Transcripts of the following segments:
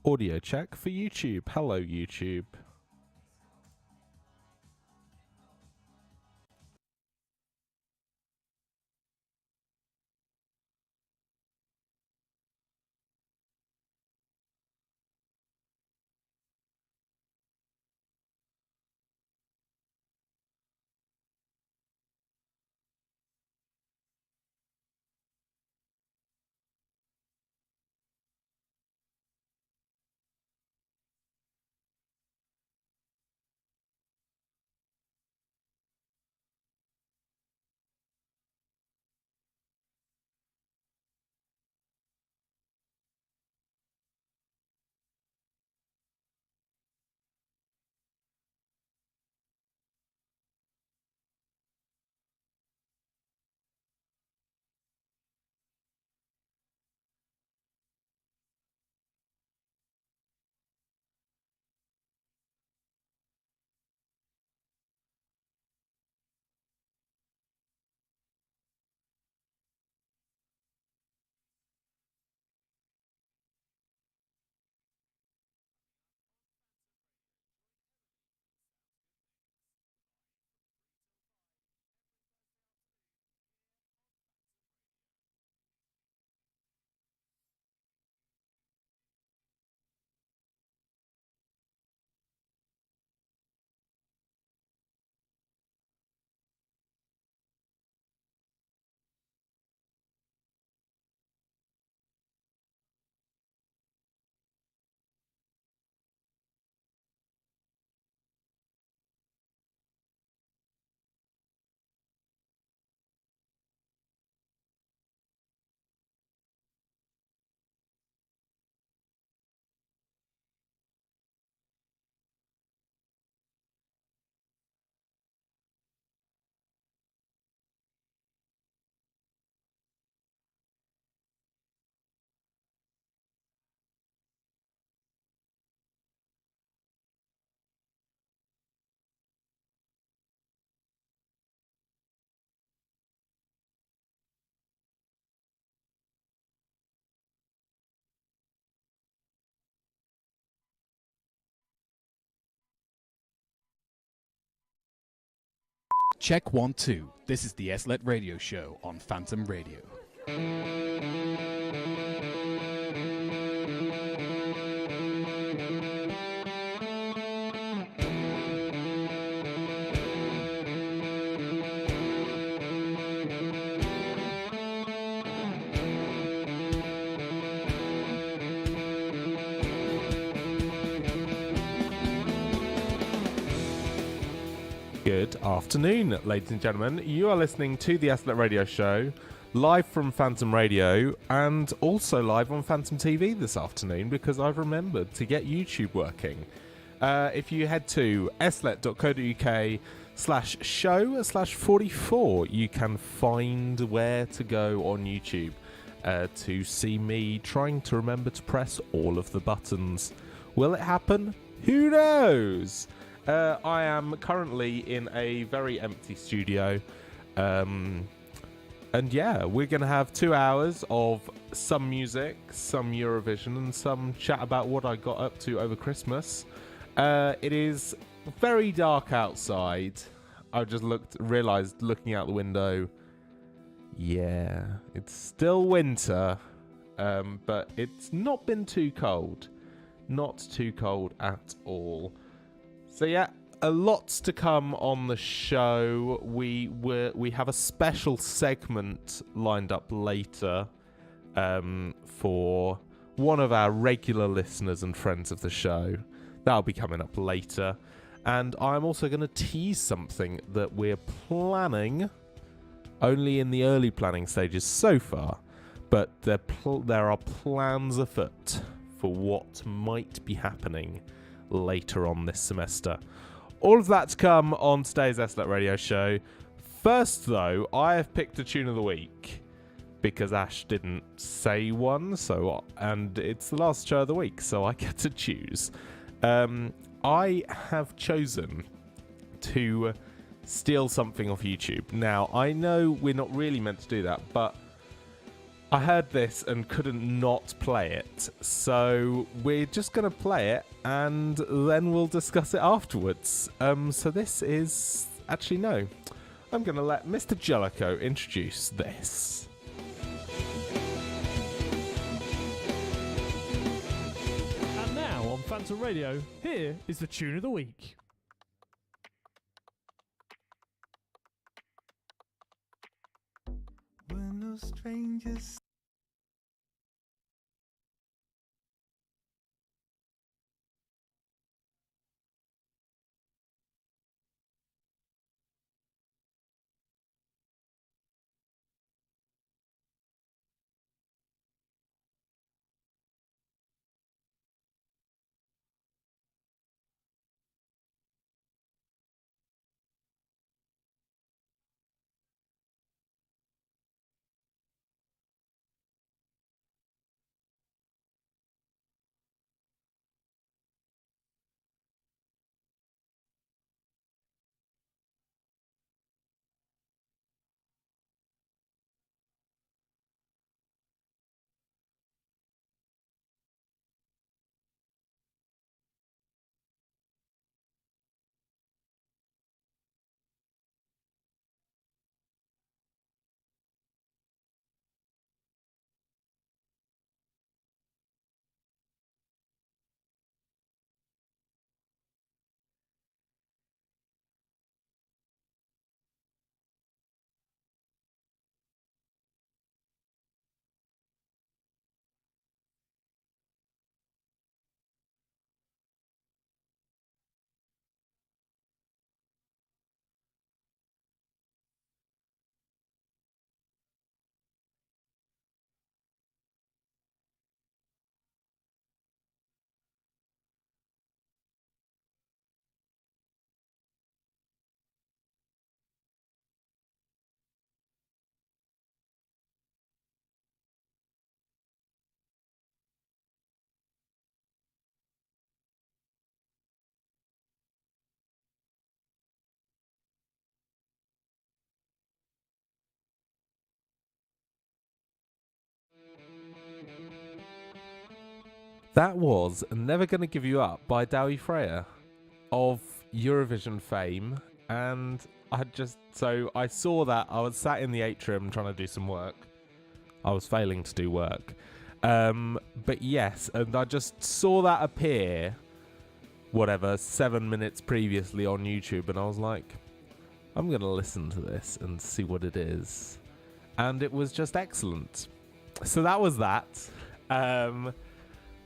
Audio check for YouTube. Hello, YouTube. Check 1 2. This is the SLET radio show on Phantom Radio. Good afternoon, ladies and gentlemen. You are listening to the SLET Radio Show, live from Phantom Radio, and also live on Phantom TV this afternoon because I've remembered to get YouTube working. If you head to slet.co.uk/show/44, you can find where to go on YouTube to see me trying to remember to press all of the buttons. Will it happen? Who knows? I am currently in a very empty studio. And yeah, we're going to have 2 hours of some music, some Eurovision, and some chat about what I got up to over Christmas. It is very dark outside. I just realised looking out the window, yeah, it's still winter, but it's not been too cold. Not too cold at all. So yeah, a lots to come on the show. We have a special segment lined up later for one of our regular listeners and friends of the show. That'll be coming up later. And I'm also going to tease something that we're planning, only in the early planning stages so far, but there are plans afoot for what might be happening later on this semester. All of that to come on today's SLET Radio Show. First, though, I have picked a tune of the week because Ash didn't say one, and it's the last show of the week, so I get to choose. I have chosen to steal something off YouTube. Now, I know we're not really meant to do that, but I heard this and couldn't not play it, so we're just going to play it and then we'll discuss it afterwards. So this is... Actually, no. I'm going to let Mr. Jellicoe introduce this. And now on Phantom Radio, here is the tune of the week. When no strangers That was Never Gonna Give You Up by Dowie Freya of Eurovision fame. And I saw that. I was sat in the atrium trying to do some work. I was failing to do work. But yes, and I just saw that appear, 7 minutes previously on YouTube. And I was like, I'm going to listen to this and see what it is. And it was just excellent. So that was that.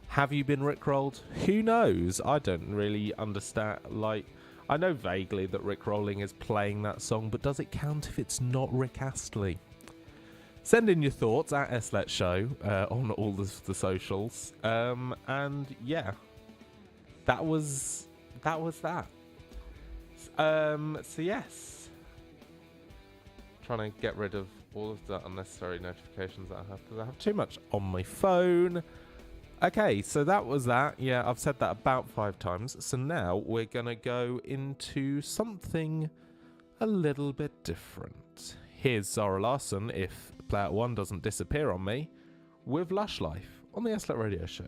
Have you been rickrolled? Who knows? I don't really understand. I know vaguely that rickrolling is playing that song, but does it count if it's not Rick Astley? Send in your thoughts at SLLET Show on all the socials. And yeah, that was that. So yes, trying to get rid of all of the unnecessary notifications that I have because I have too much on my phone. Okay, so that was that. Yeah, I've said that about 5 times. So now we're going to go into something a little bit different. Here's Zara Larsson, if Player One doesn't disappear on me, with Lush Life on the SLLET Radio Show.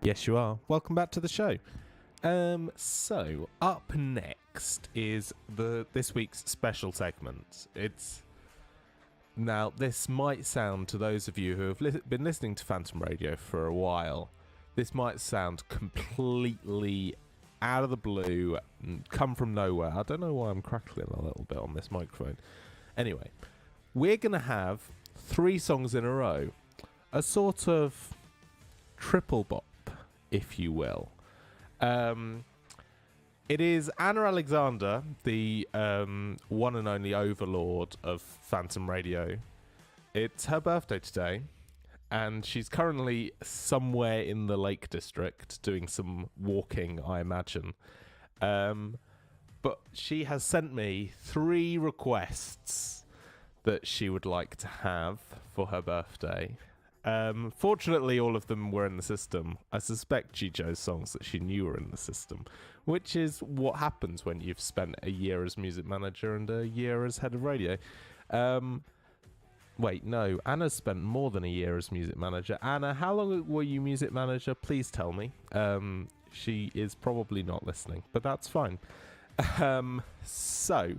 Yes, you are. Welcome back to the show. So up next is this week's special segment. This might sound, to those of you who have been listening to Phantom Radio for a while, this might sound completely out of the blue, come from nowhere. I don't know why I'm crackling a little bit on this microphone. Anyway, we're going to have 3 songs in a row. A sort of triple bop, if you will. It is Anna Alexander, the one and only overlord of Phantom Radio. It's her birthday today, and she's currently somewhere in the Lake District doing some walking, I imagine. But she has sent me 3 requests that she would like to have for her birthday. Fortunately, all of them were in the system. I suspect she chose songs that she knew were in the system, which is what happens when you've spent a year as music manager and a year as head of radio. Wait, no, Anna's spent more than a year as music manager. Anna, how long were you music manager? Please tell me. She is probably not listening, but that's fine. So,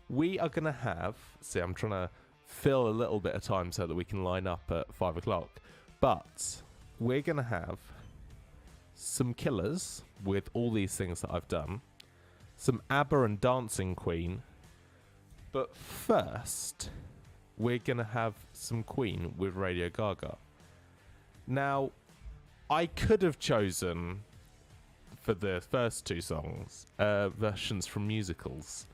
we are going to have... See, I'm trying to fill a little bit of time so that we can line up at 5 o'clock. But we're going to have some killers with all these things that I've done. Some ABBA and Dancing Queen. But first, we're going to have some Queen with Radio Gaga. Now, I could have chosen, for the first 2 songs, versions from musicals.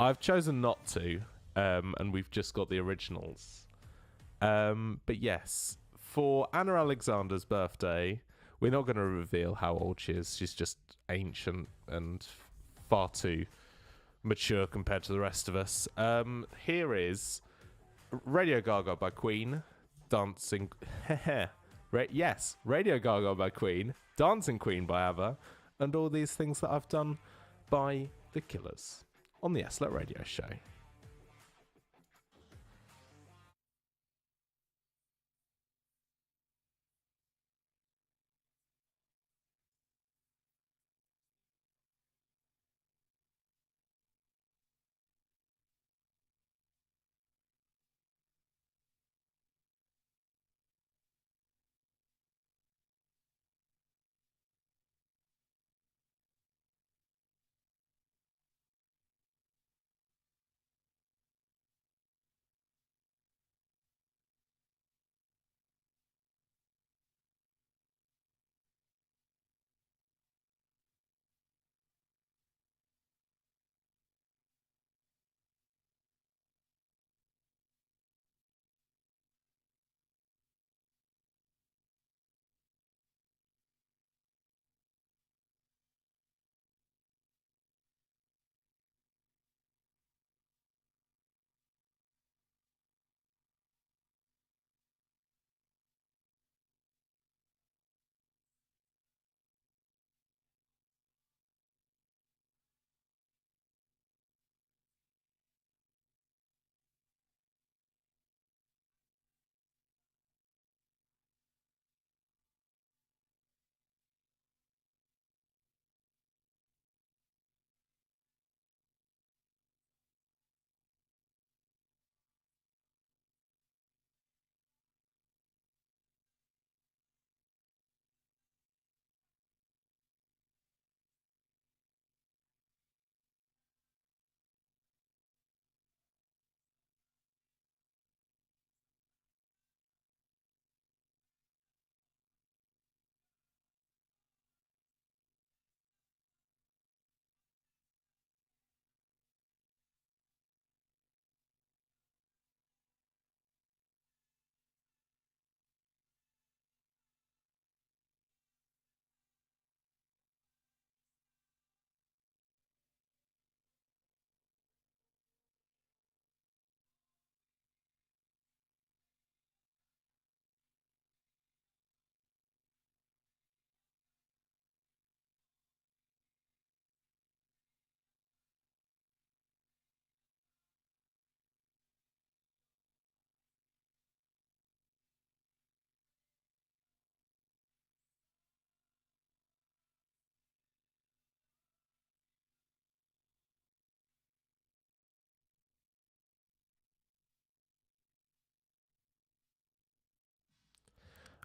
I've chosen not to. And we've just got the originals. But yes, for Anna Alexander's birthday, we're not going to reveal how old she is. She's just ancient and far too mature compared to the rest of us. Here is Radio Gaga by Queen, Dancing... yes, Radio Gaga by Queen, Dancing Queen by ABBA, and all these things that I've done by The Killers on the SLLET Radio Show.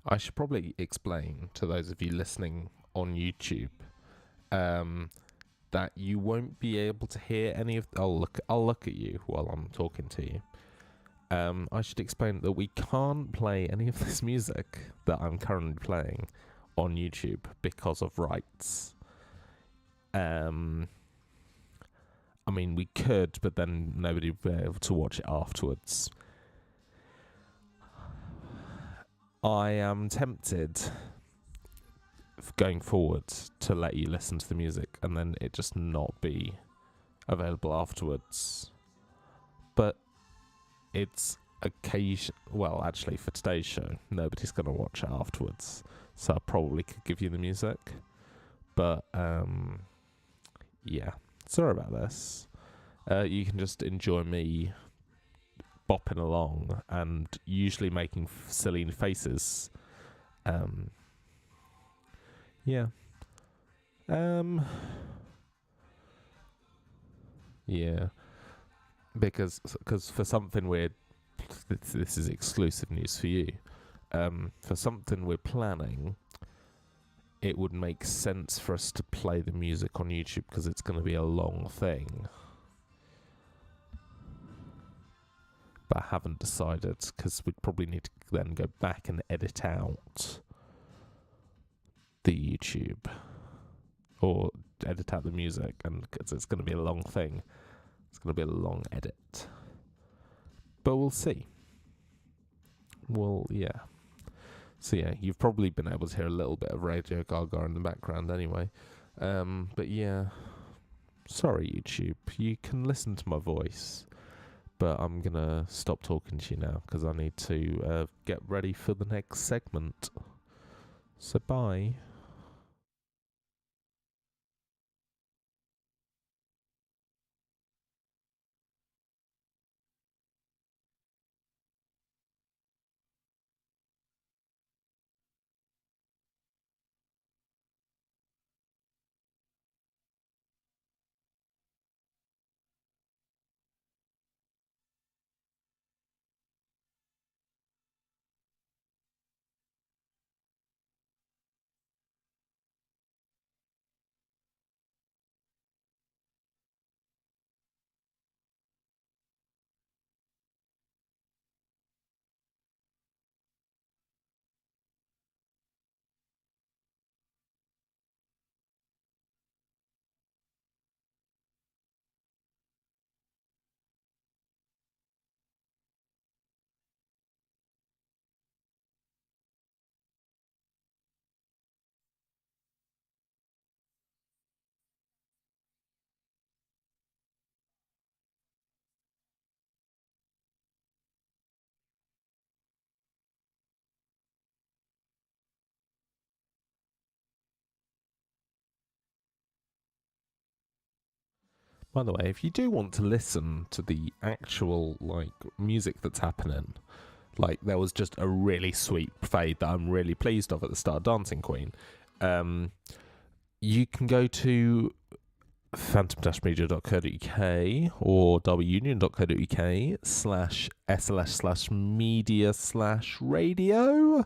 I should probably explain to those of you listening on YouTube that you won't be able to hear any of. I'll look at you while I'm talking to you. I should explain that we can't play any of this music that I'm currently playing on YouTube because of rights. I mean, we could, but then nobody would be able to watch it afterwards. I am tempted, going forward, to let you listen to the music and then it just not be available afterwards. But it's occasion. Well, actually, for today's show, nobody's going to watch it afterwards, so I probably could give you the music. But yeah, sorry about this. You can just enjoy me bopping along and usually making silly faces. Yeah. Yeah. Because for something we're this is exclusive news for you. For something we're planning, it would make sense for us to play the music on YouTube because it's going to be a long thing. But I haven't decided because we'd probably need to then go back and edit out the YouTube or edit out the music, and because it's going to be a long thing, it's going to be a long edit. But we'll see. Well, yeah. So yeah, you've probably been able to hear a little bit of Radio Gaga in the background anyway. But yeah, sorry YouTube, you can listen to my voice, but I'm gonna stop talking to you now because I need to get ready for the next segment. So bye. By the way, if you do want to listen to the actual music that's happening, there was just a really sweet fade that I'm really pleased of at the start of Dancing Queen. You can go to phantom-media.co.uk or wunion.co.uk/SLS/media/radio.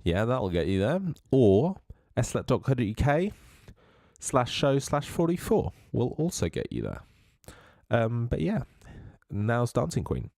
Yeah, that'll get you there. Or SLET.co.uk/show/44 will also get you there. But yeah, now's Dancing Queen.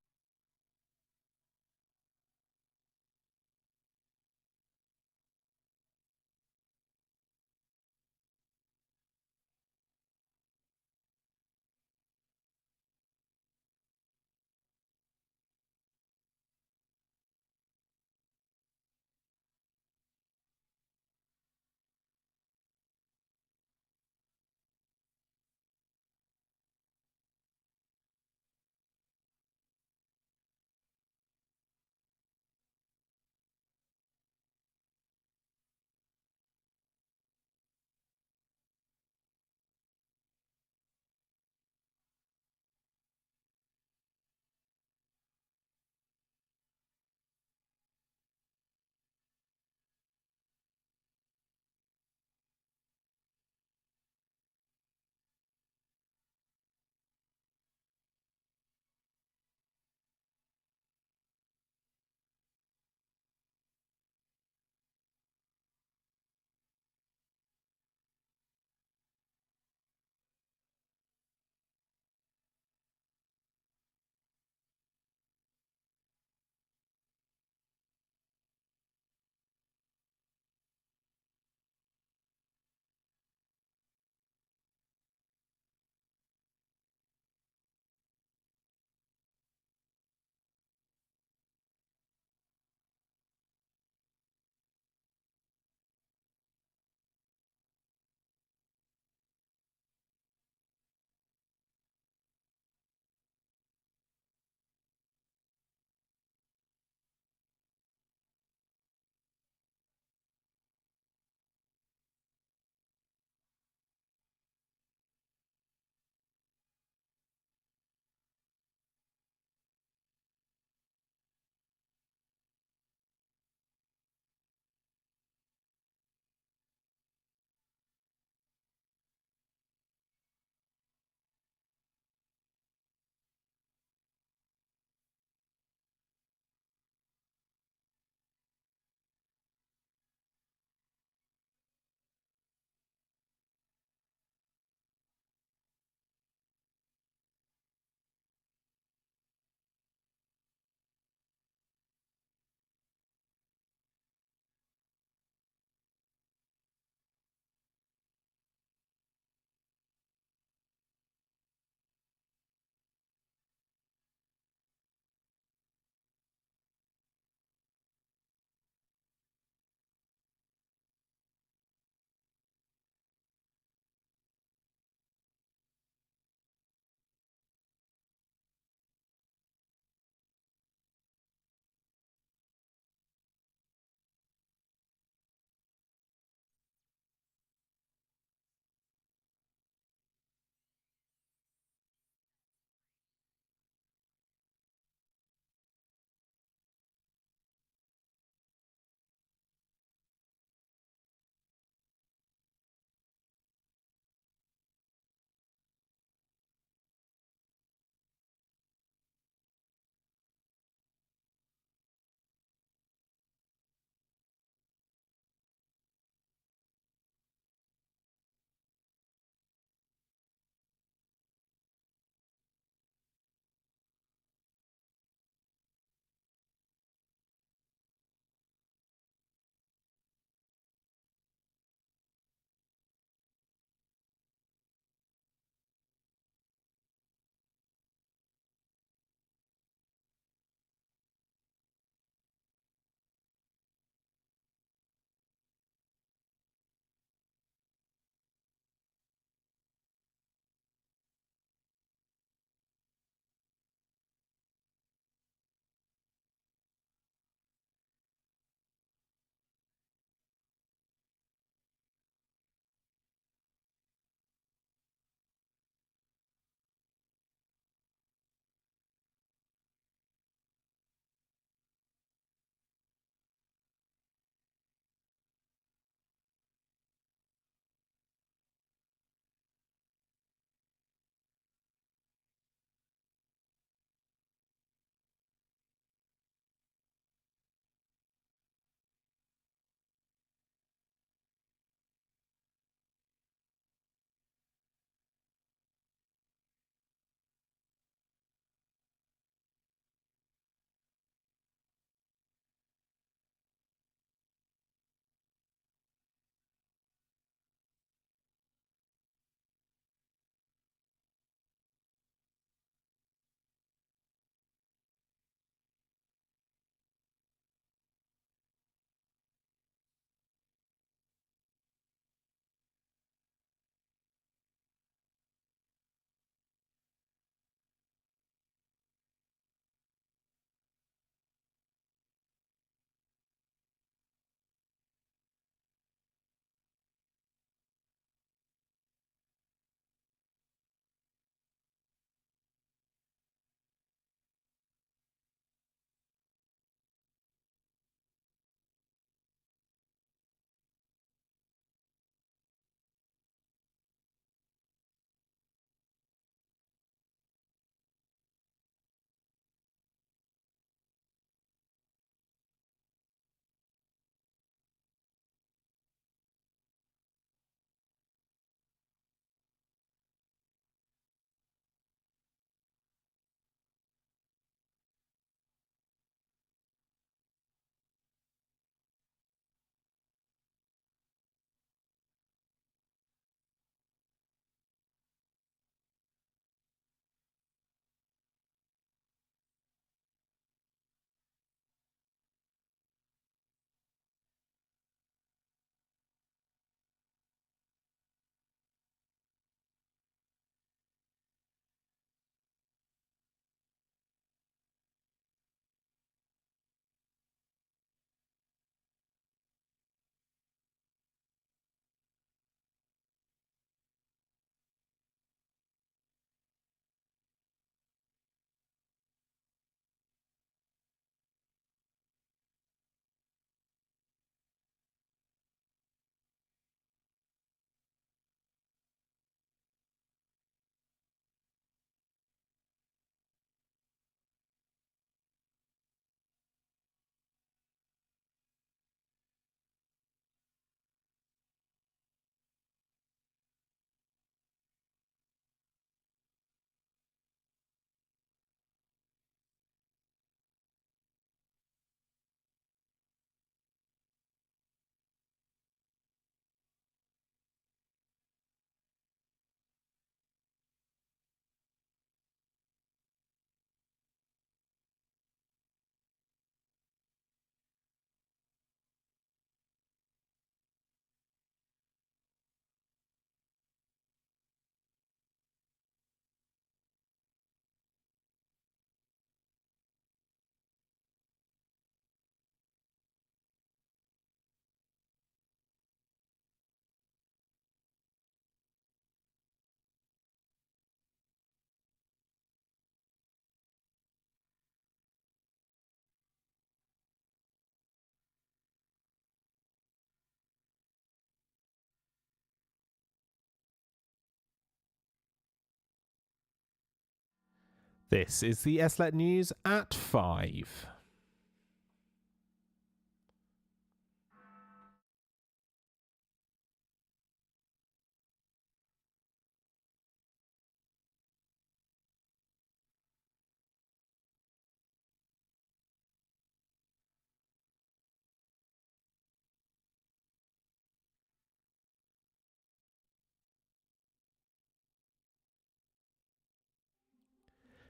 This is the SLET News at 5.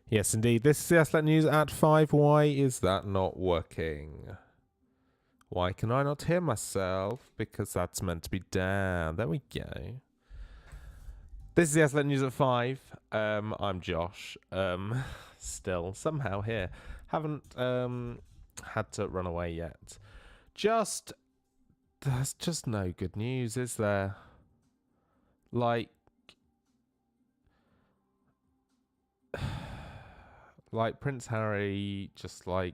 Yes, indeed. This is the SLET News at 5. Why is that not working? Why can I not hear myself? Because that's meant to be down. There we go. This is the SLET News at 5. I'm Josh. Still somehow here. Haven't had to run away yet. There's just no good news, is there? Like Prince Harry, just like,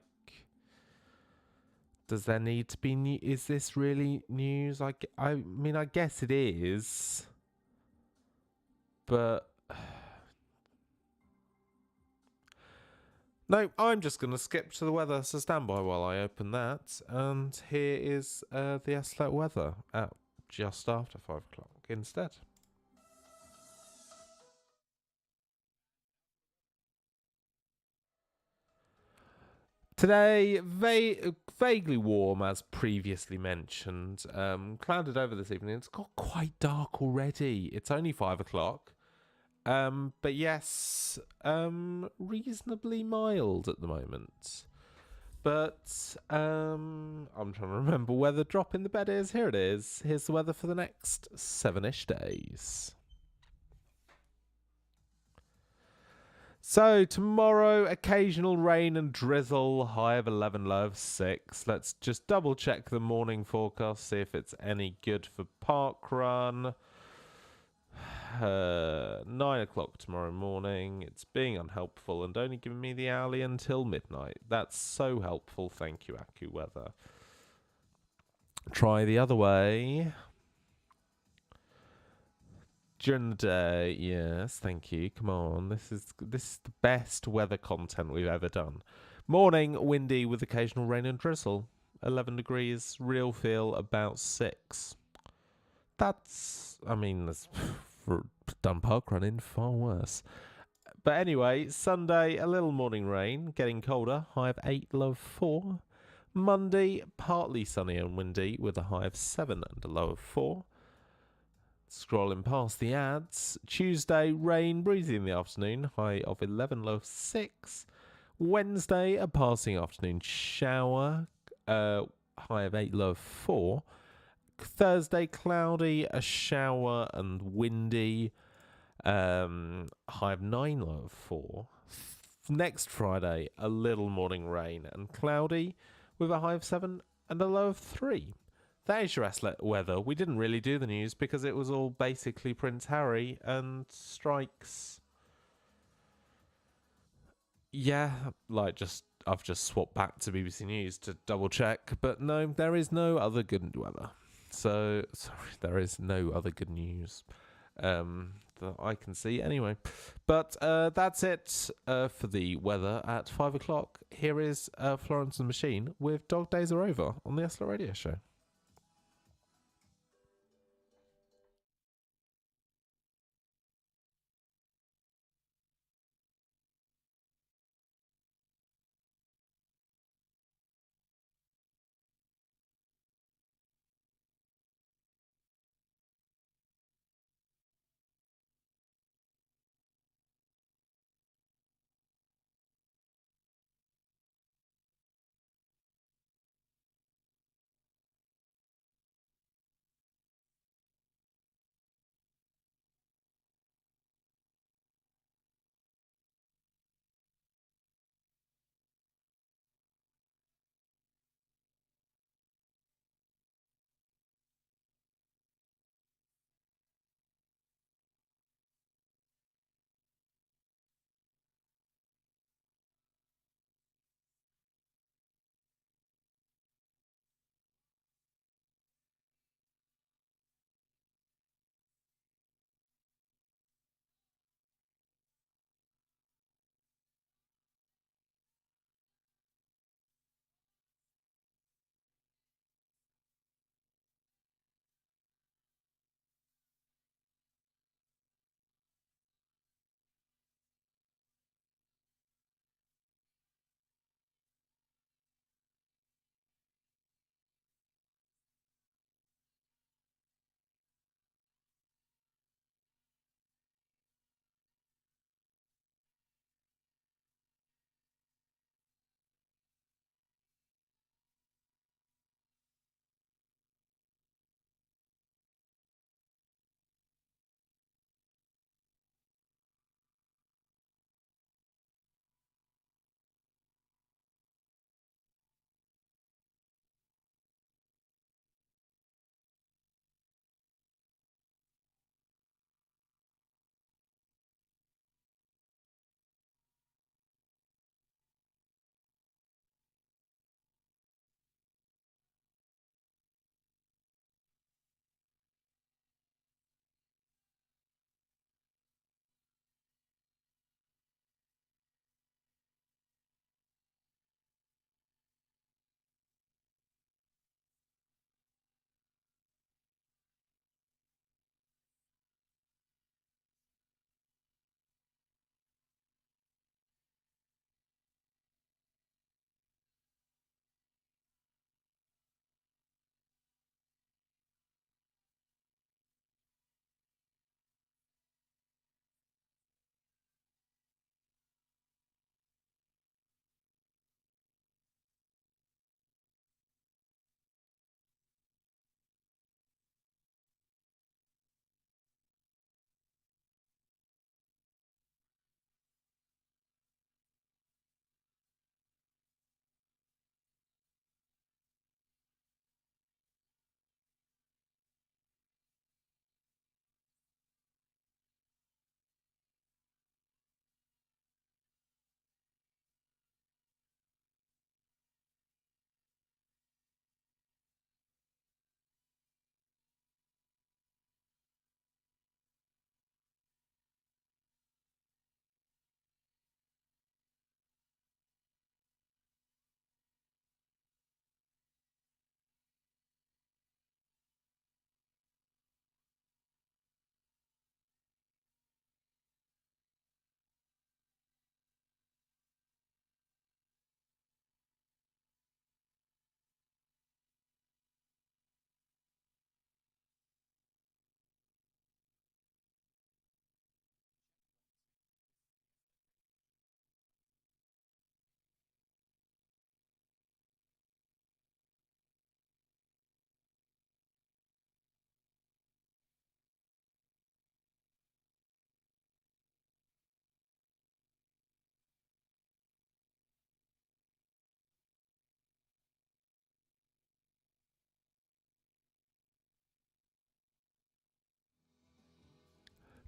does there need to be new? Is this really news? I mean, I guess it is, but no, I'm just going to skip to the weather, so stand by while I open that. And here is the SLET weather at just after 5 o'clock instead. Today, vaguely warm, as previously mentioned. Clouded over this evening. It's got quite dark already. It's only 5 o'clock. But yes, reasonably mild at the moment. But I'm trying to remember where the drop in the bed is. Here it is. Here's the weather for the next 7-ish days. So tomorrow, occasional rain and drizzle, high of 11, low of 6. Let's just double check the morning forecast, see if it's any good for park run. 9 o'clock tomorrow morning. It's being unhelpful and only giving me the hourly until midnight. That's so helpful. Thank you, AccuWeather. Try the other way. During the day, yes, thank you. Come on, this is the best weather content we've ever done. Morning, windy with occasional rain and drizzle. 11 degrees, real feel about 6. That's done park running far worse. But anyway, Sunday, a little morning rain, getting colder, high of 8, low of 4. Monday, partly sunny and windy with a high of 7 and a low of 4. Scrolling past the ads. Tuesday, rain, breezy in the afternoon, high of 11, low of 6. Wednesday, a passing afternoon shower, high of 8, low of 4. Thursday, cloudy, a shower and windy, high of 9, low of 4. Next Friday, a little morning rain and cloudy with a high of 7 and a low of 3. That is your SLET weather. We didn't really do the news because it was all basically Prince Harry and strikes. Yeah, I've just swapped back to BBC News to double check, but no, there is no other good weather. So, sorry, there is no other good news that I can see anyway. But that's it for the weather at 5 o'clock. Here is Florence and the Machine with Dog Days Are Over on the SLET Radio Show.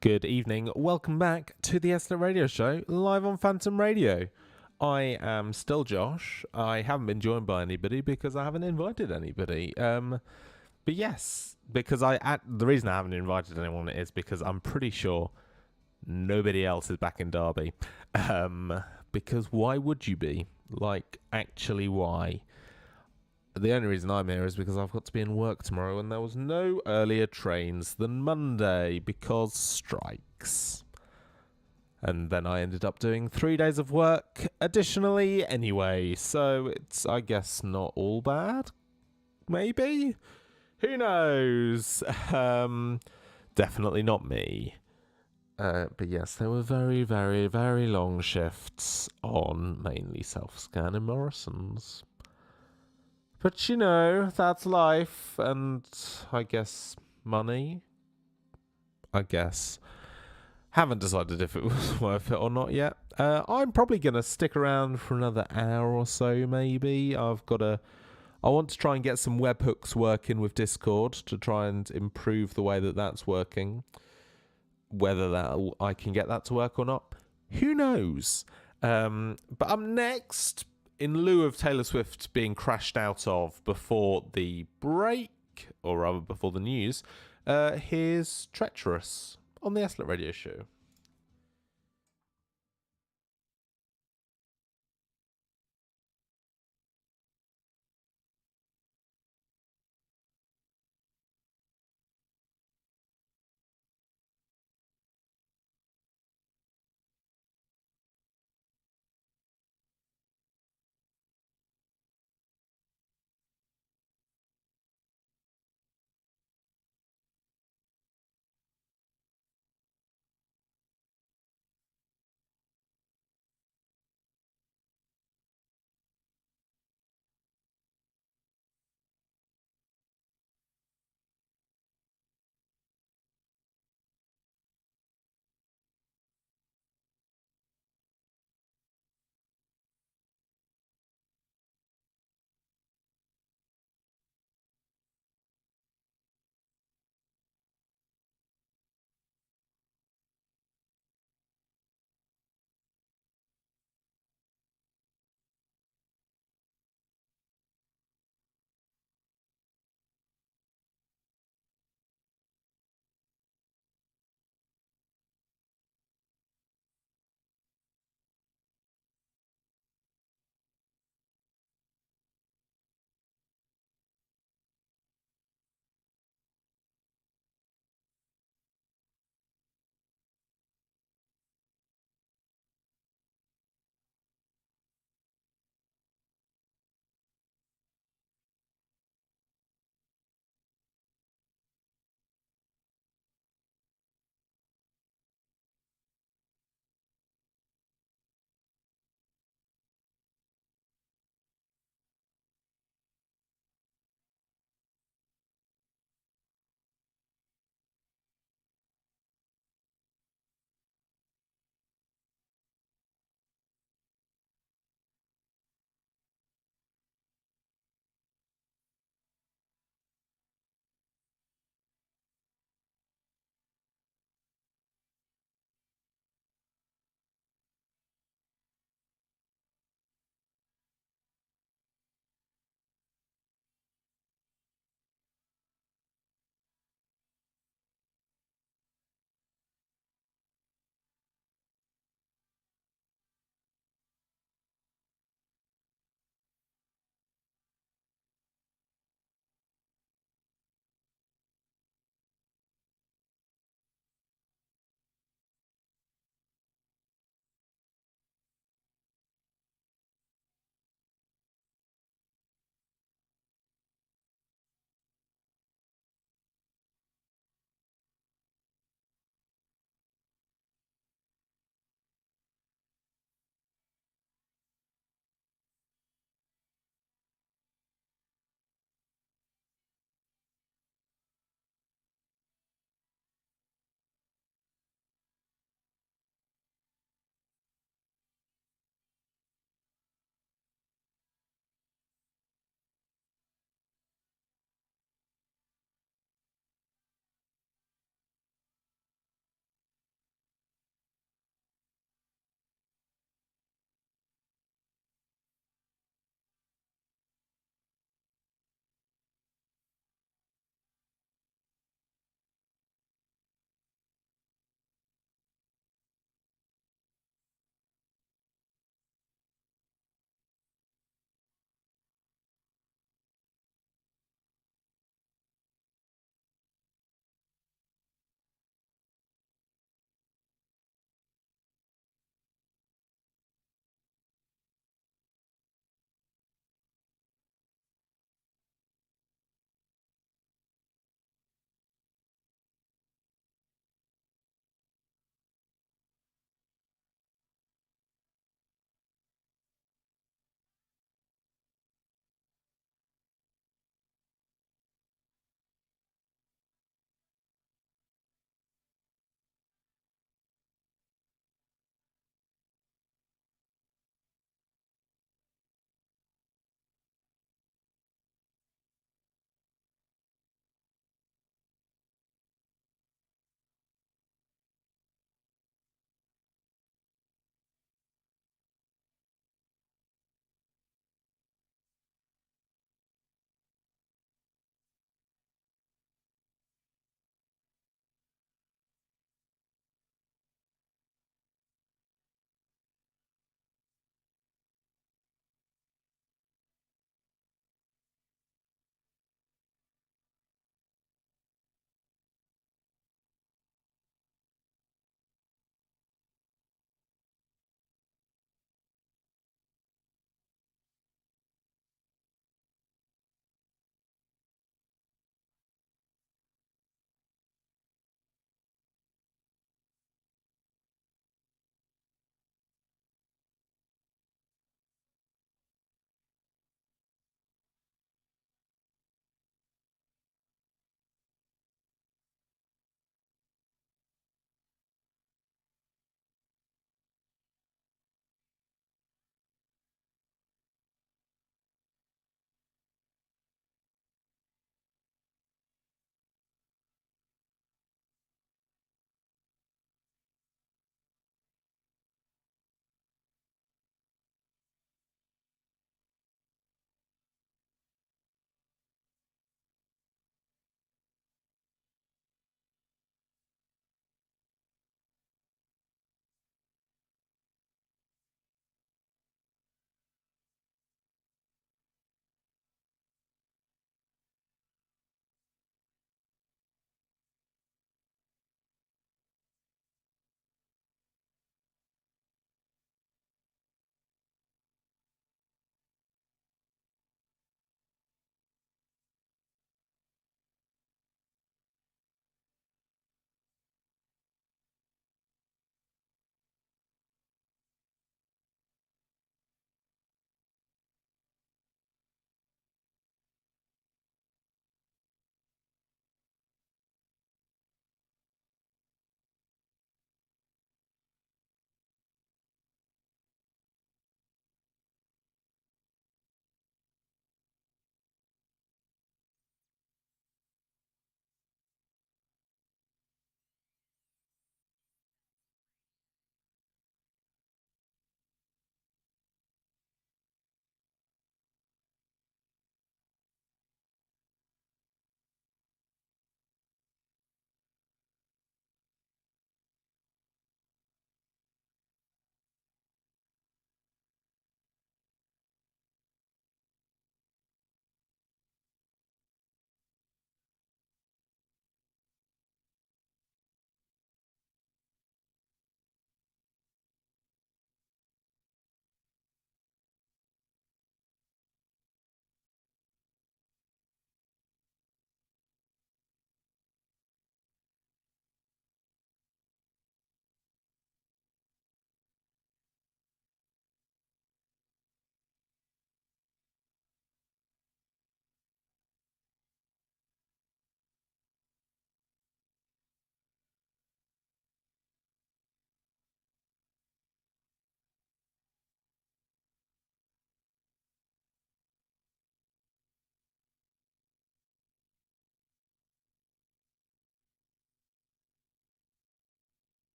Good evening. Welcome back to the SLET Radio Show, live on Phantom Radio. I am still Josh. I haven't been joined by anybody because I haven't invited anybody. But yes, because the reason I haven't invited anyone is because I'm pretty sure nobody else is back in Derby. Because why would you be? Like, actually, why? The only reason I'm here is because I've got to be in work tomorrow and there was no earlier trains than Monday because strikes. And then I ended up doing 3 days of work additionally anyway, so it's, I guess, not all bad. Maybe? Who knows? Definitely not me. But yes, there were very, very, very long shifts on mainly Self-Scan and Morrison's. But you know, that's life, and I guess money. I guess. Haven't decided if it was worth it or not yet. I'm probably going to stick around for another hour or so, maybe. I want to try and get some webhooks working with Discord to try and improve the way that that's working. Whether I can get that to work or not, who knows? But up next, in lieu of Taylor Swift being crashed out of before the break, or rather before the news, here's Treacherous on the SLET Radio Show.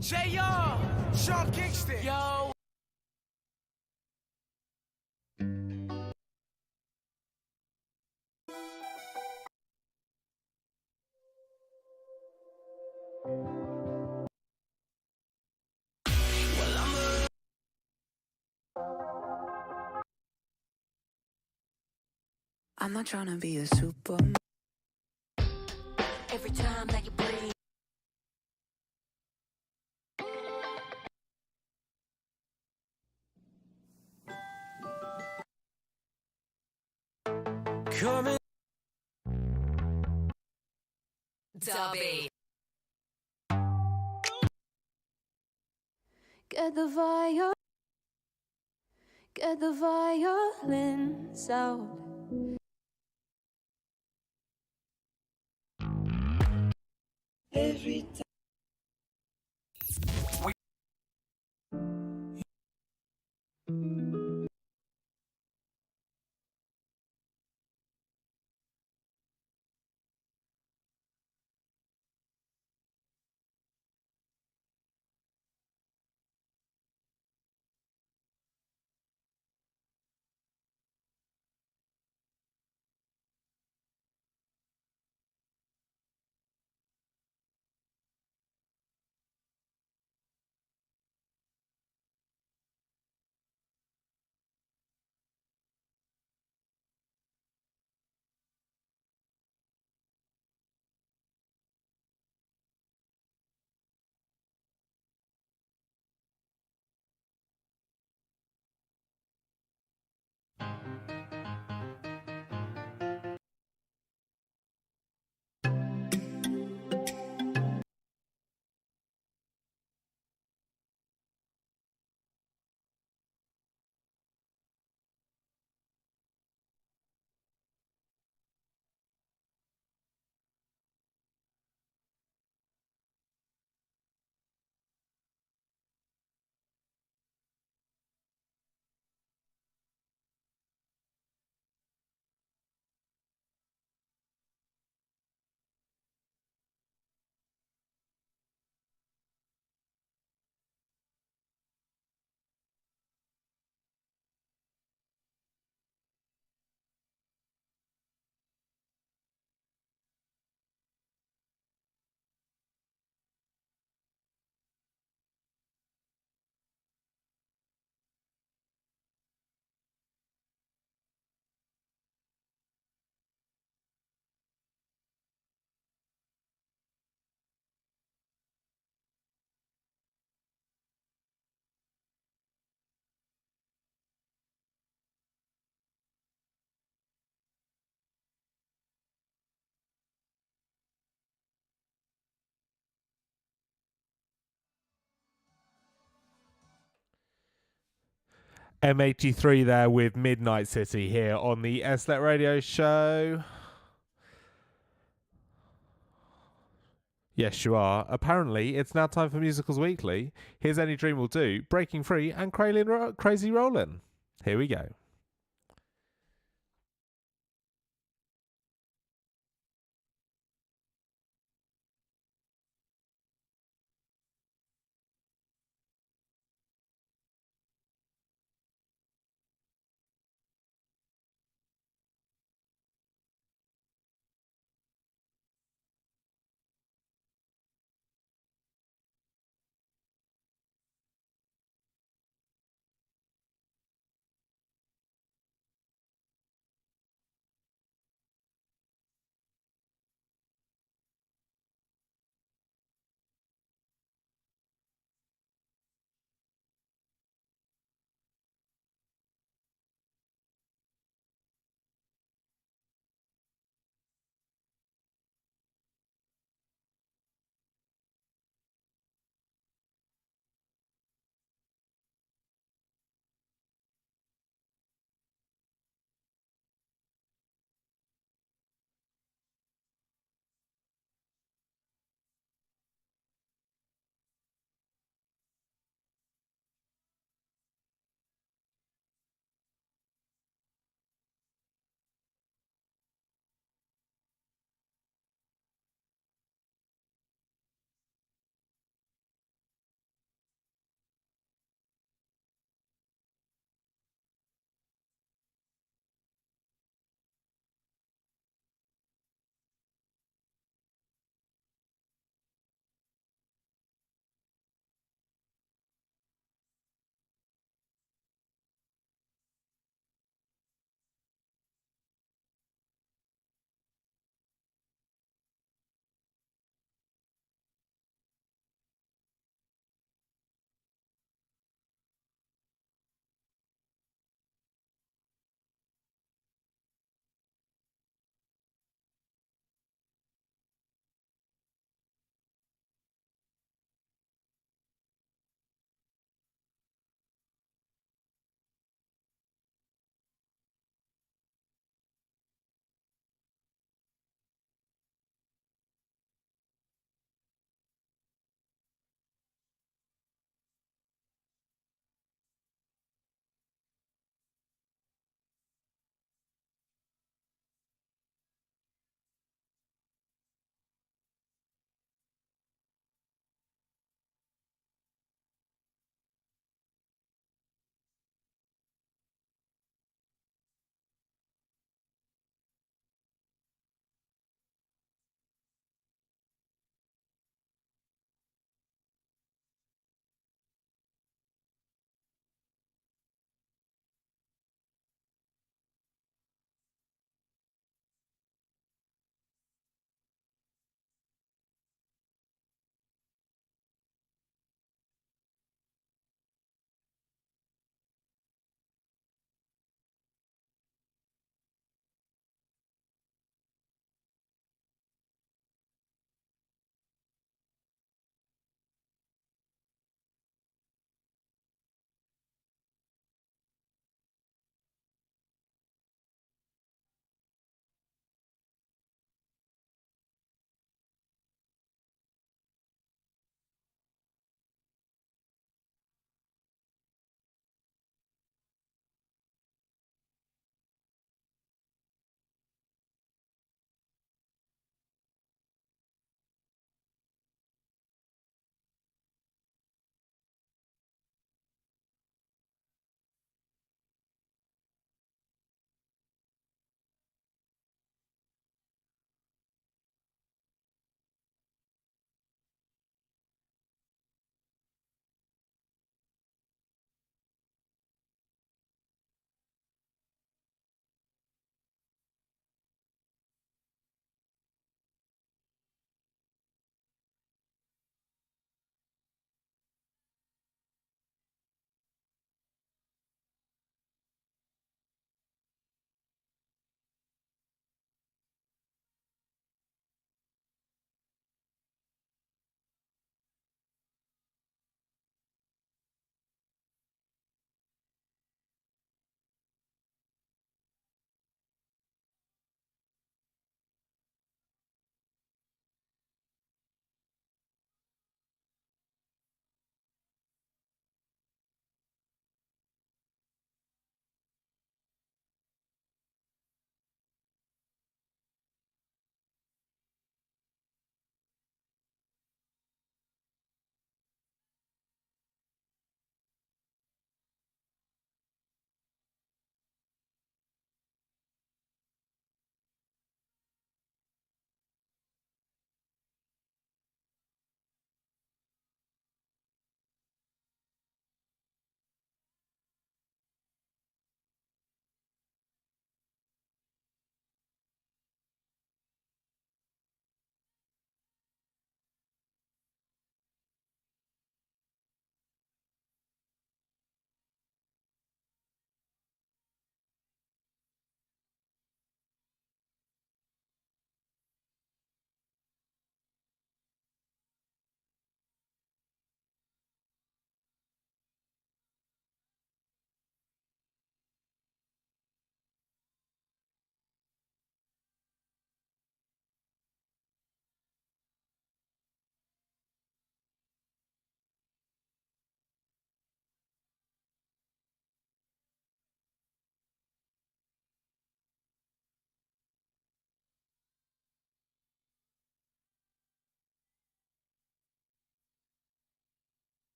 J.R. Sean Kingston. Yo. I'm not trying to be a superman. Every time that you breathe. Coming. Dobby. Get the violins out. Every time. M83 there with Midnight City here on the SLET Radio Show. Yes, you are. Apparently, it's now time for Musicals Weekly. Here's Any Dream Will Do, Breaking Free, and Crazy Rollin'. Here we go.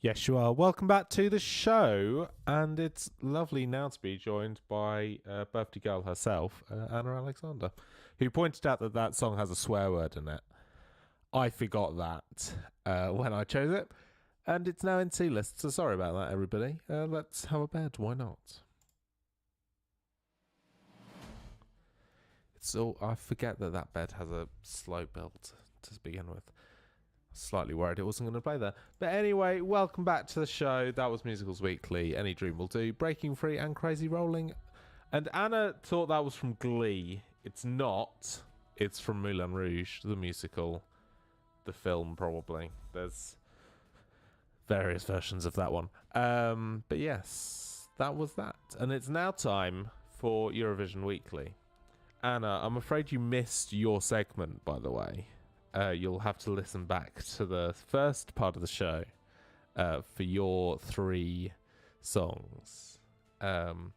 Yes, you are. Welcome back to the show, and it's lovely now to be joined by birthday girl herself, Anna Alexander, who pointed out that that song has a swear word in it. I forgot that when I chose it, and it's now in C-list, so sorry about that, everybody. Let's have a bed, why not? I forget that that bed has a slow build to begin with. Slightly worried it wasn't going to play there. But anyway, welcome back to the show. That was Musicals Weekly. Any Dream Will Do. Breaking Free and Crazy Rolling. And Anna thought that was from Glee. It's not. It's from Moulin Rouge, the musical. The film, probably. There's various versions of that one. But yes, that was that. And it's now time for Eurovision Weekly. Anna, I'm afraid you missed your segment, by the way. You'll have to listen back to the first part of the show for your 3 songs. Anna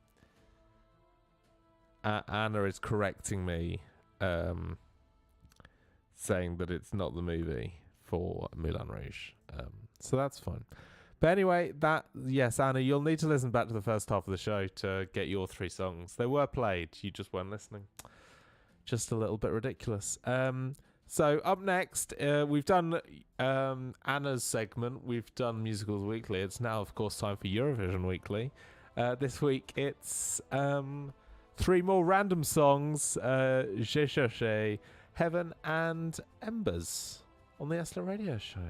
is correcting me, saying that it's not the movie for Moulin Rouge. So that's fine. But anyway, yes, Anna, you'll need to listen back to the first half of the show to get your 3 songs. They were played, you just weren't listening. Just a little bit ridiculous. So up next, we've done Anna's segment. We've done Musicals Weekly. It's now, of course, time for Eurovision Weekly. This week, it's 3 more random songs. J'ai cherché, Heaven, and Embers on the SLLET Radio Show.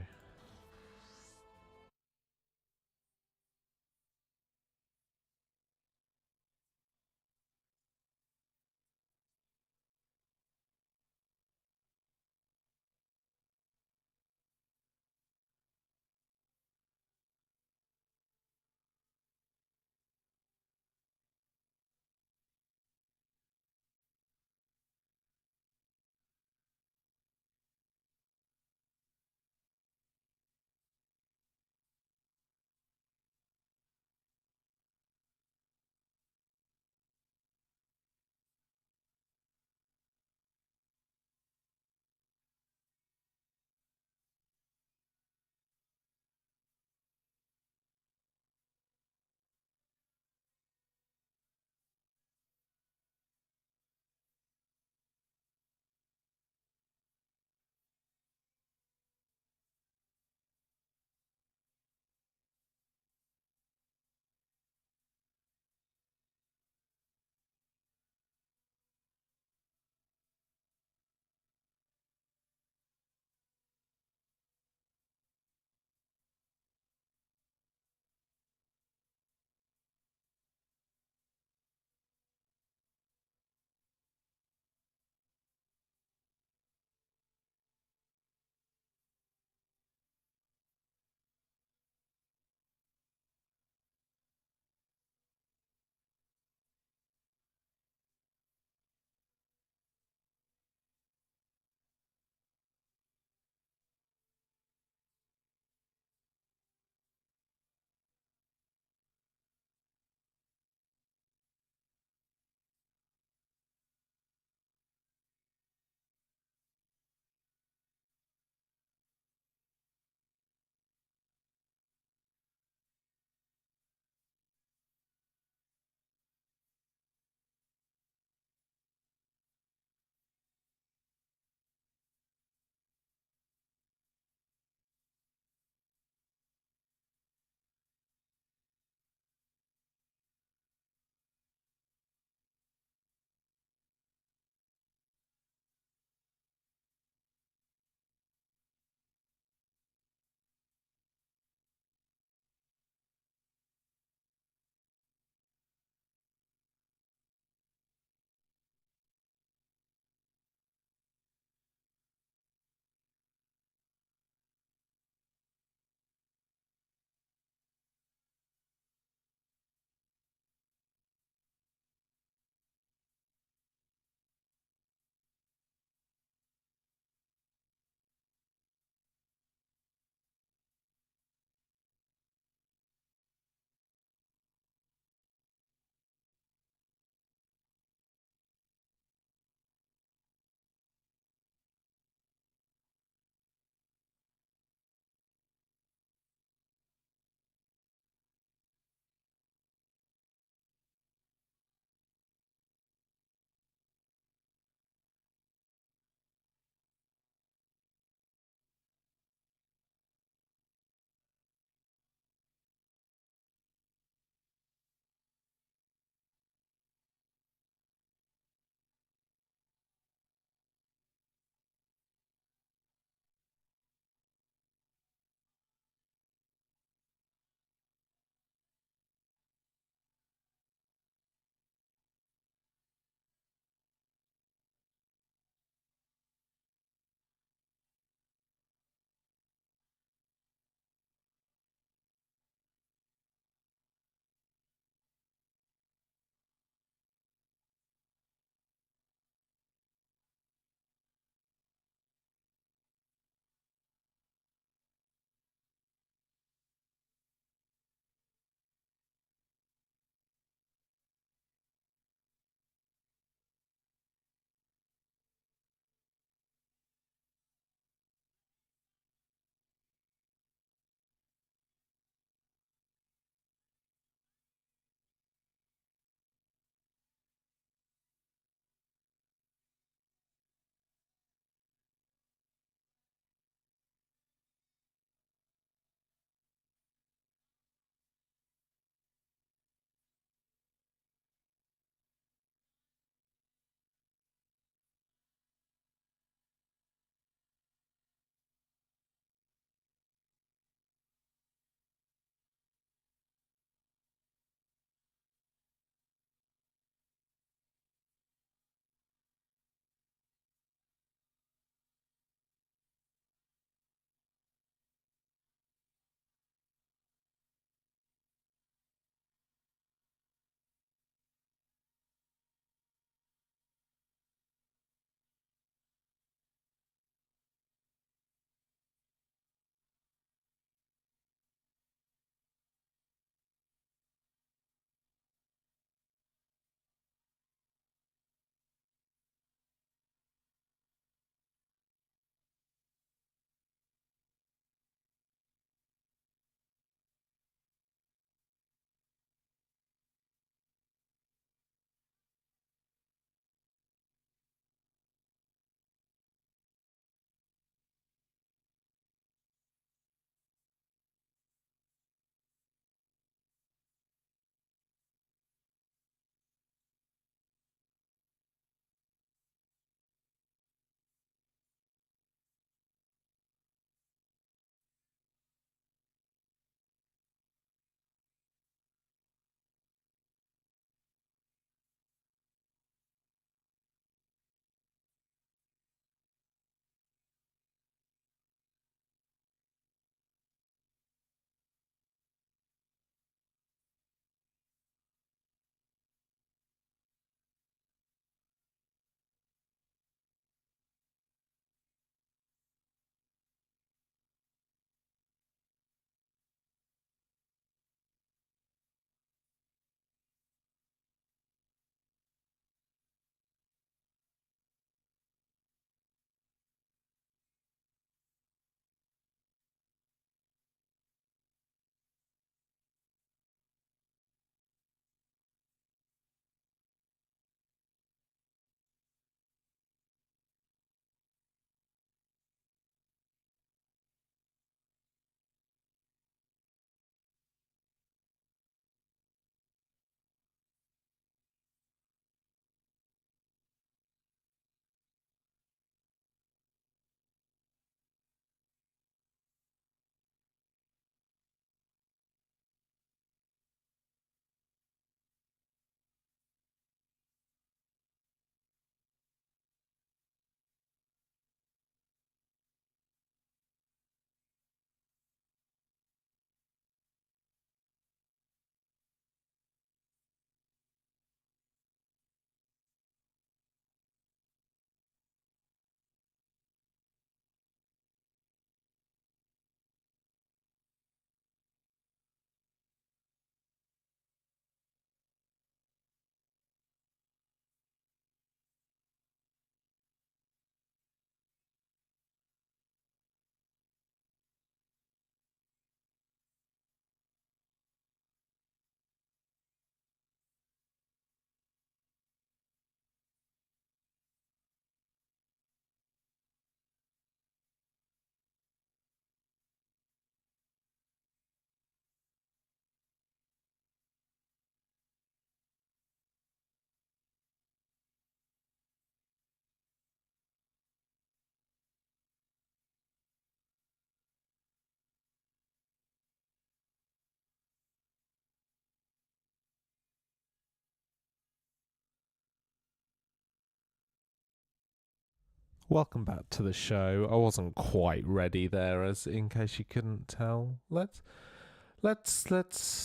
Welcome back to the show. I wasn't quite ready there, as in case you couldn't tell. Let's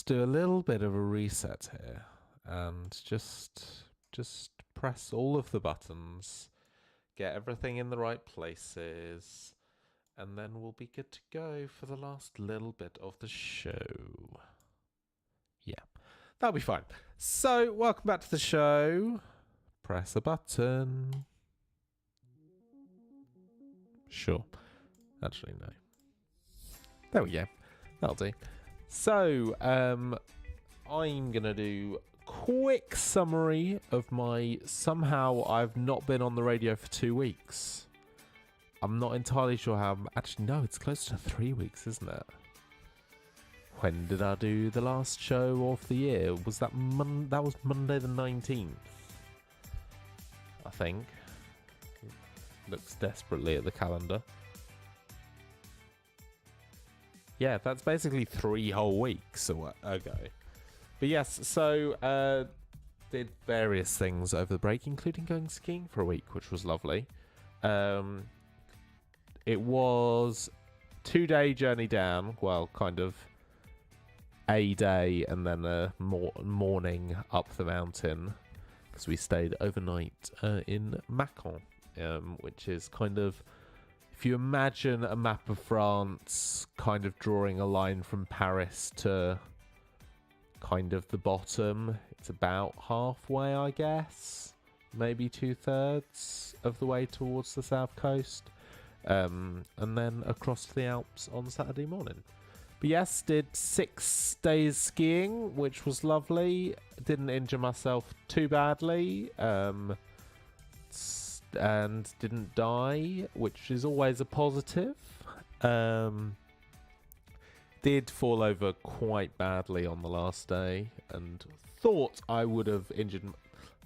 do a little bit of a reset here, and just press all of the buttons, get everything in the right places, and then we'll be good to go for the last little bit of the show. Yeah, that'll be fine. So, welcome back to the show. Press a button. Sure. Actually, no. There we go. That'll do. So, I'm going to do a quick summary of my... Somehow, I've not been on the radio for 2 weeks. I'm not entirely sure how... Actually, no, it's close to 3 weeks, isn't it? When did I do the last show of the year? Was that that was Monday the 19th? I think. Looks desperately at the calendar. Yeah, that's basically 3 whole weeks ago. But yes, so did various things over the break, including going skiing for a week, which was lovely. It was 2-day journey down, well, kind of a day and then a morning up the mountain, because we stayed overnight in Macon. Which is kind of, if you imagine a map of France, kind of drawing a line from Paris to kind of the bottom, it's about halfway, I guess, maybe 2/3 of the way towards the south coast, and then across to the Alps on Saturday morning. But yes, did 6 days skiing, which was lovely. Didn't injure myself too badly. And didn't die, which is always a positive. Did fall over quite badly on the last day and thought I would have injured,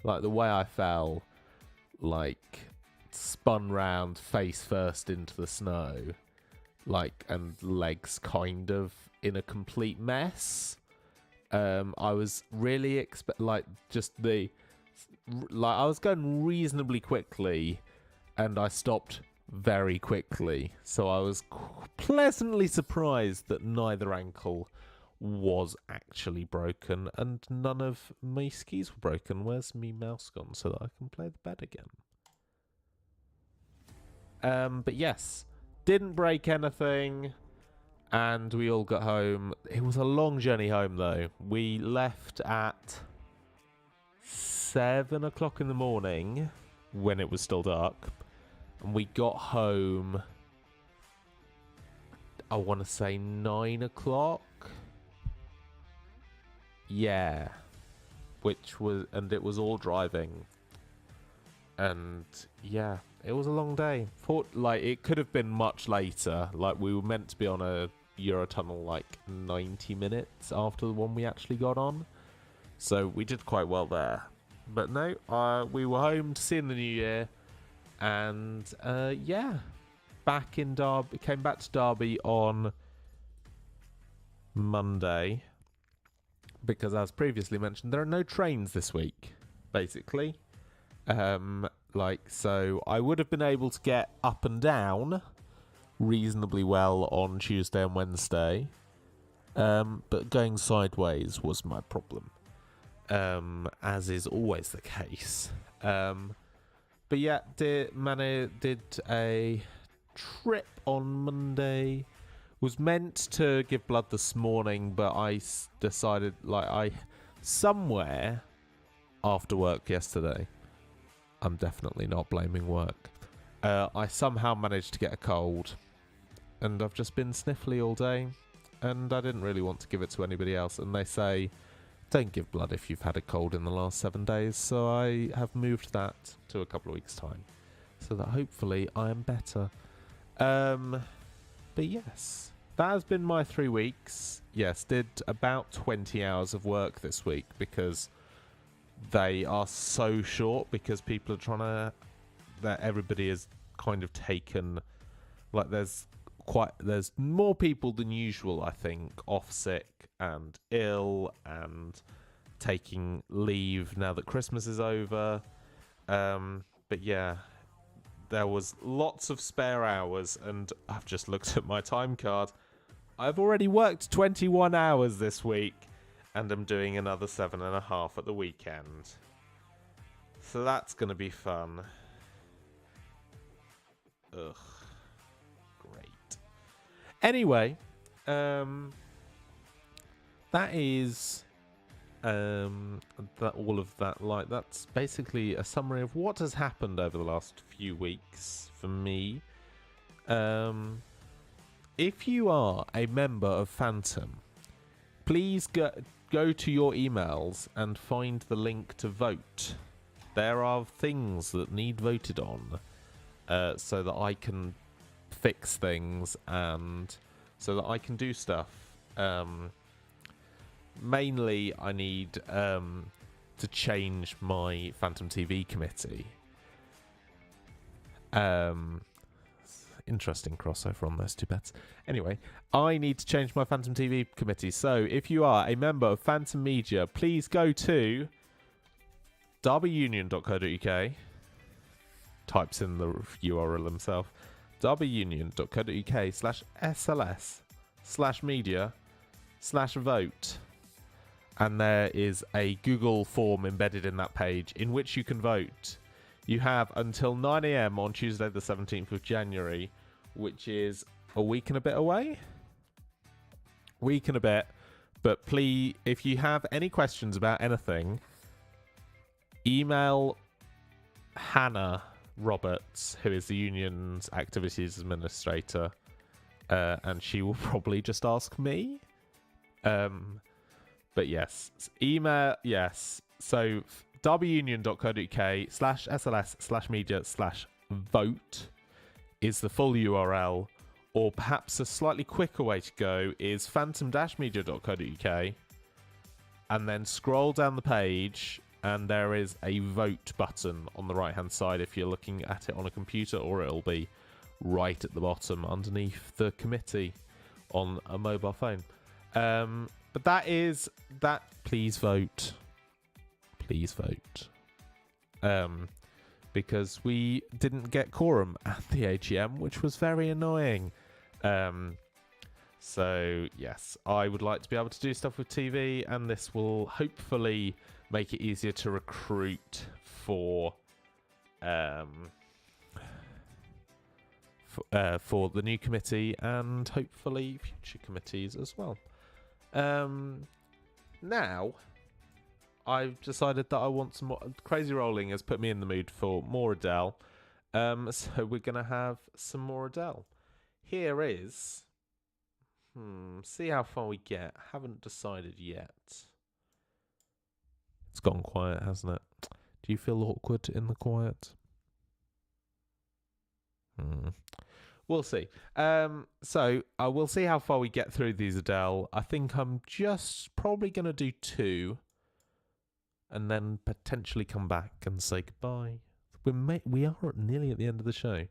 like the way I fell, like spun round face first into the snow, like, and legs kind of in a complete mess. I was really I was going reasonably quickly, and I stopped very quickly. So I was pleasantly surprised that neither ankle was actually broken, and none of my skis were broken. Where's me mouse gone so that I can play the bed again? But yes, didn't break anything, and we all got home. It was a long journey home, though. We left at 7 o'clock in the morning when it was still dark, and we got home, I want to say 9 o'clock. Yeah, and it was all driving, and yeah, it was a long day. It could have been much later. Like, we were meant to be on a Eurotunnel like 90 minutes after the one we actually got on, so we did quite well there. But no, we were home to see in the new year, and yeah, back in Derby. Came back to Derby on Monday because, as previously mentioned, there are no trains this week. Basically, so I would have been able to get up and down reasonably well on Tuesday and Wednesday, but going sideways was my problem. As is always the case. But yeah, did a trip on Monday. Was meant to give blood this morning, but I decided, somewhere after work yesterday, I'm definitely not blaming work, I somehow managed to get a cold, and I've just been sniffly all day, and I didn't really want to give it to anybody else, and they say, don't give blood if you've had a cold in the last 7 days, so I have moved that to a couple of weeks' time, so that hopefully I am better. But yes, that has been my 3 weeks. Yes, did about 20 hours of work this week, because they are so short, because people are trying to... that everybody is kind of taken... Like, there's more people than usual, I think, off sick and ill and taking leave now that Christmas is over. But yeah, there was lots of spare hours, and I've just looked at my time card. I've already worked 21 hours this week, and I'm doing another 7.5 at the weekend. So that's going to be fun. Ugh. Great. Anyway, that is that all of that. Like, that's basically a summary of what has happened over the last few weeks for me. If you are a member of Phantom, please go to your emails and find the link to vote. There are things that need voted on, so that I can fix things and so that I can do stuff. Mainly, I need to change my Phantom TV committee. Interesting crossover on those two bets. Anyway, I need to change my Phantom TV committee. So if you are a member of Phantom Media, please go to derbyunion.co.uk. Types in the URL himself. derbyunion.co.uk/SLS/media/vote. And there is a Google form embedded in that page in which you can vote. You have until 9 a.m. on Tuesday the 17th of January, which is a week and a bit away. Week and a bit. But please, if you have any questions about anything, email Hannah Roberts, who is the union's activities administrator, and she will probably just ask me. But yes, email, yes. So derbyunion.co.uk/SLS/media/vote is the full URL, or perhaps a slightly quicker way to go is phantom-media.co.uk, and then scroll down the page, and there is a vote button on the right hand side if you're looking at it on a computer, or it'll be right at the bottom underneath the committee on a mobile phone. But that is that. Please vote. Please vote. Because we didn't get quorum at the AGM, which was very annoying. So, yes, I would like to be able to do stuff with TV, and this will hopefully make it easier to recruit for the new committee, and hopefully future committees as well. Now, I've decided that I want some more. Crazy Rolling has put me in the mood for more Adele. So we're going to have some more Adele. Here is... see how far we get. Haven't decided yet. It's gone quiet, hasn't it? Do you feel awkward in the quiet? We'll see. So we'll see how far we get through these Adele. I think I'm just probably going to do 2. And then potentially come back and say goodbye. We are nearly at the end of the show.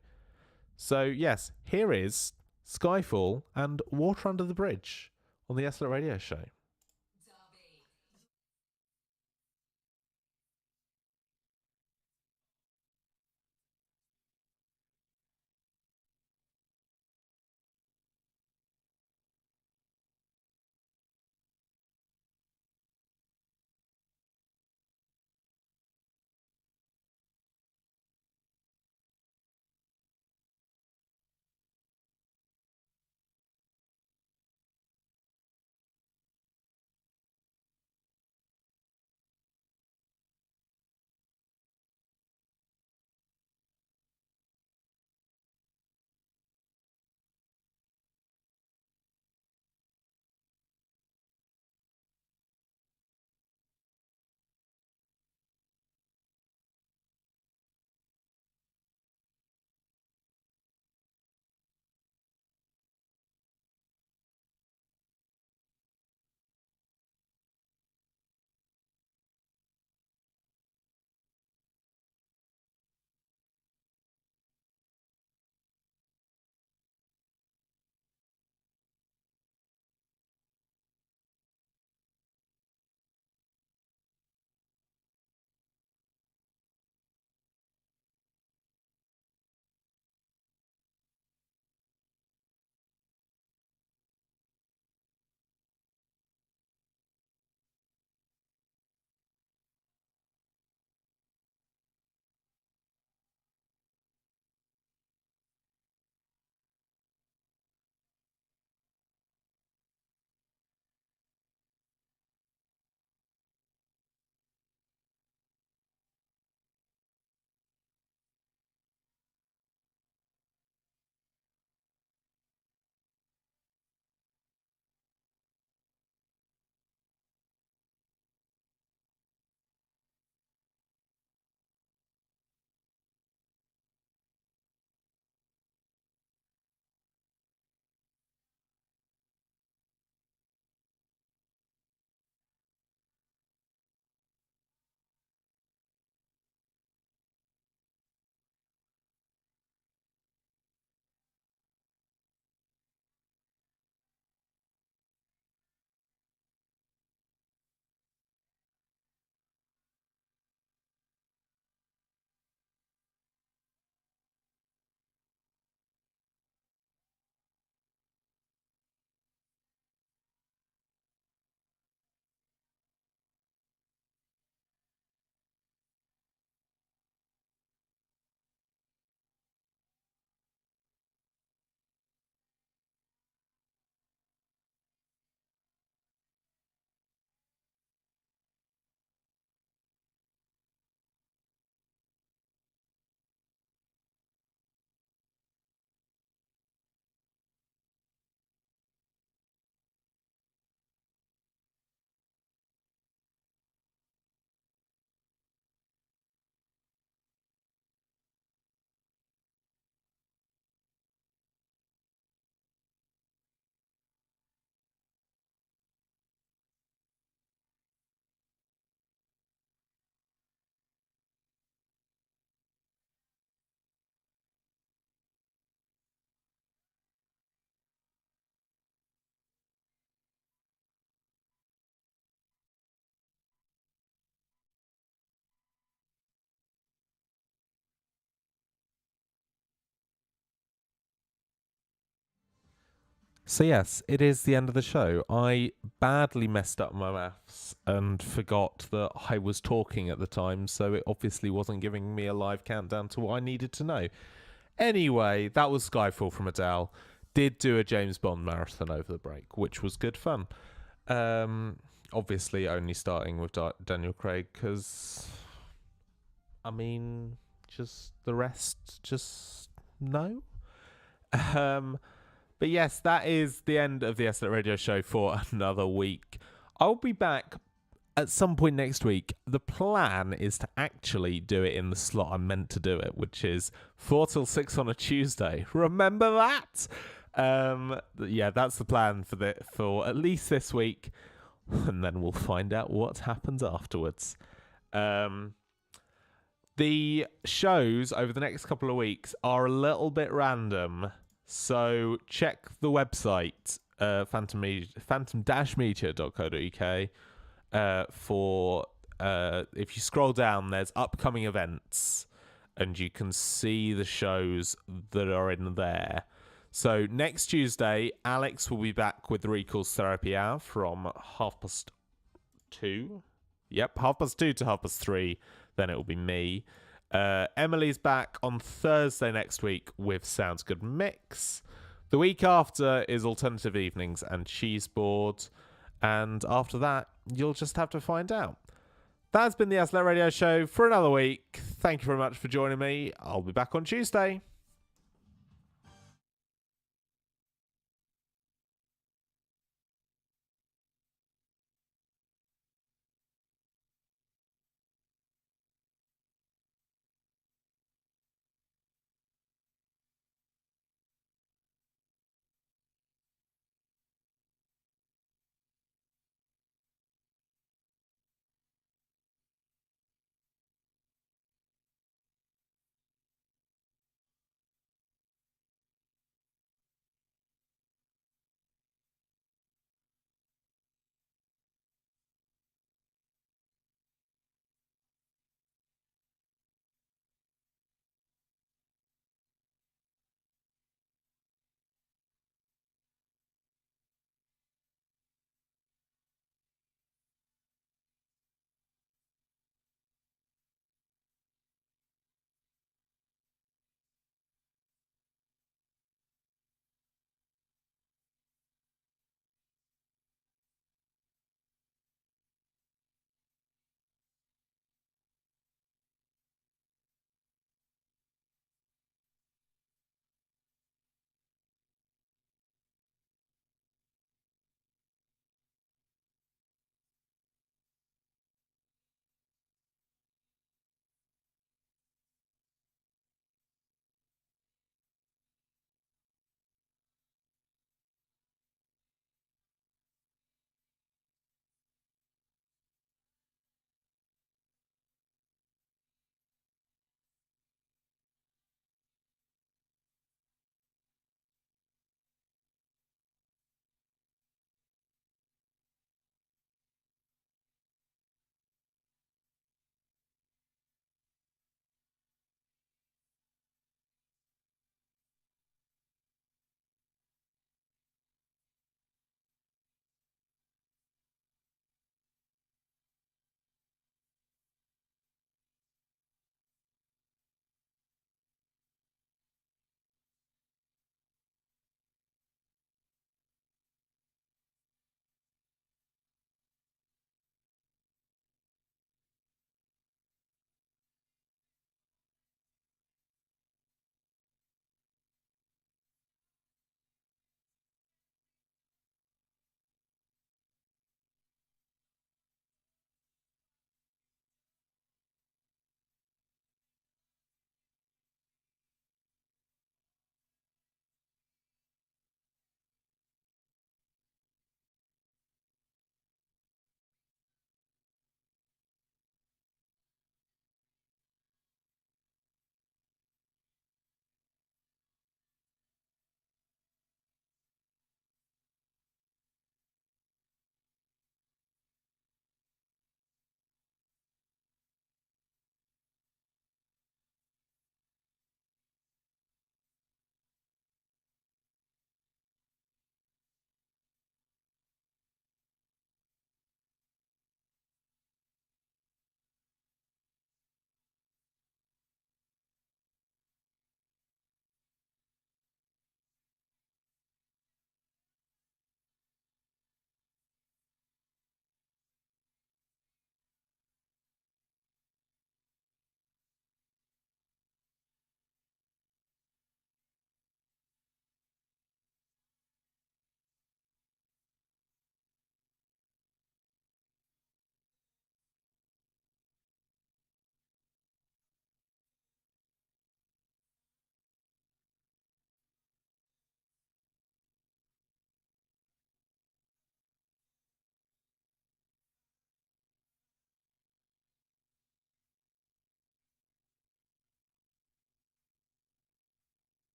So, yes, here is Skyfall and Water Under the Bridge on the SLLET Radio Show. So yes, it is the end of the show. I badly messed up my maths and forgot that I was talking at the time, so it obviously wasn't giving me a live countdown to what I needed to know. Anyway, that was Skyfall from Adele. Did do a James Bond marathon over the break, which was good fun. Obviously only starting with Daniel Craig, because, I mean, just the rest, just no. But yes, that is the end of the SLLET Radio Show for another week. I'll be back at some point next week. The plan is to actually do it in the slot I'm meant to do it, which is 4 till 6 on a Tuesday. Remember that? Yeah, that's the plan for at least this week, and then we'll find out what happens afterwards. The shows over the next couple of weeks are a little bit random. So check the website, phantom-media.co.uk, for if you scroll down, there's upcoming events, and you can see the shows that are in there. So next Tuesday, Alex will be back with the Recalls Therapy Hour from 2:30. Yep, 2:30 to 3:30. Then it will be me. Emily's back on Thursday next week with Sounds Good Mix. The week after is Alternative Evenings and Cheese Board. And after that, you'll just have to find out. That's been the SLLET Radio Show for another week. Thank you very much for joining me. I'll be back on Tuesday.